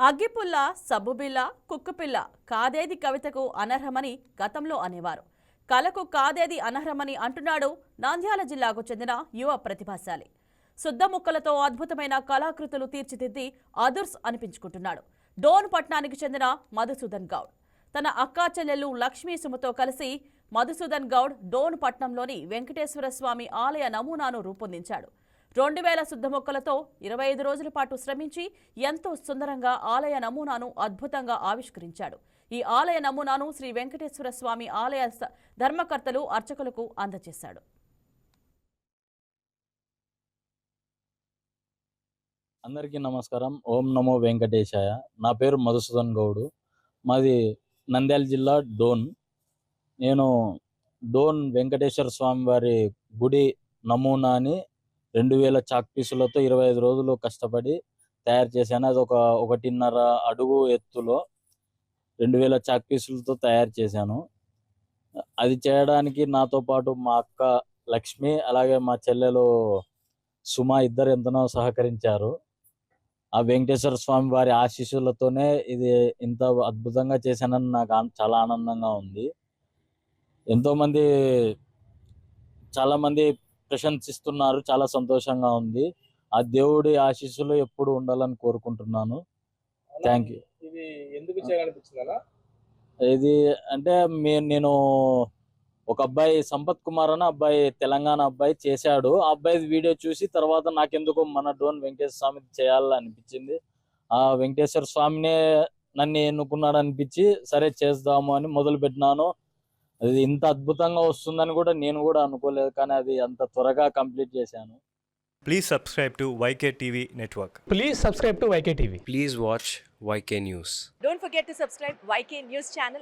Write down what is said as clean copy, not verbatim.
అగ్గిపుల్ల, సబ్బుబిల్ల, కుక్కపిల్ల కాదేది కవితకు అనర్హమని గతంలో అనేవారు. కళకు కాదేది అనర్హమని అంటున్నాడు నంద్యాల జిల్లాకు చెందిన యువ ప్రతిభాశాలి. శుద్ధ ముక్కలతో అద్భుతమైన కళాకృతులు తీర్చిదిద్ది అదుర్స్ అనిపించుకుంటున్నాడు. డోన్ పట్నానికి చెందిన మధుసూదన్ గౌడ్ తన అక్కా చెల్లెలు లక్ష్మీ సుమతో కలిసి మధుసూదన్ గౌడ్ డోన్ పట్నంలోని వెంకటేశ్వర స్వామి ఆలయ నమూనాను రూపొందించాడు. 2000 శుద్ధ మొక్కలతో 25 రోజుల పాటు శ్రమించి ఎంతో సుందరంగా ఆలయ నమూనాను అద్భుతంగా ఆవిష్కరించాడు. ఈ ఆలయ నమూనాను శ్రీ వెంకటేశ్వర స్వామి ఆలయ ధర్మకర్తలు అర్చకులకు అందజేశాడు. అందరికీ నమస్కారం. ఓం నమో వెంకటేశాయ. నా పేరు మధుసూదన్ గౌడు. మాది నంద్యాల జిల్లా డోన్. నేను డోన్ వెంకటేశ్వర స్వామి వారి గుడి నమూనాని 2000 చాక్ పీసులతో 25 రోజులు కష్టపడి తయారు చేశాను. అది 1.5 అడుగు ఎత్తులో 2000 చాక్ పీసులతో తయారు చేశాను. అది చేయడానికి నాతో పాటు మా అక్క లక్ష్మి, అలాగే మా చెల్లెలు సుమ ఇద్దరు ఎంతనో సహకరించారు. ఆ వెంకటేశ్వర స్వామి వారి ఆశీస్సులతోనే ఇది ఇంత అద్భుతంగా చేశానని నాకు చాలా ఆనందంగా ఉంది. చాలా మంది ప్రశంసిస్తున్నారు. చాలా సంతోషంగా ఉంది. ఆ దేవుడి ఆశీస్సులు ఎప్పుడు ఉండాలని కోరుకుంటున్నాను. Thank you. ఇది ఎందుకు చేయాలనిపించింది అలా? ఇది అంటే నేను ఒక అబ్బాయి సంపత్ కుమార్ అని అబ్బాయి, తెలంగాణ అబ్బాయి చేశాడు. ఆ అబ్బాయి వీడియో చూసి తర్వాత నాకెందుకు మన డోన్ వెంకటేశ్వర స్వామి చేయాలనిపించింది. ఆ వెంకటేశ్వర స్వామినే నన్ను ఎన్నుకున్నాడు అనిపించి సరే చేద్దాము అని మొదలు పెట్టినాను. అది ఇంత అద్భుతంగా వస్తుందని కూడా నేను కూడా అనుకోలేదు, కానీ అది అంత త్వరగా కంప్లీట్ చేశాను. Please subscribe to YK TV Network. Please subscribe to YK TV. Please watch YK News. Don't forget to subscribe YK News channel.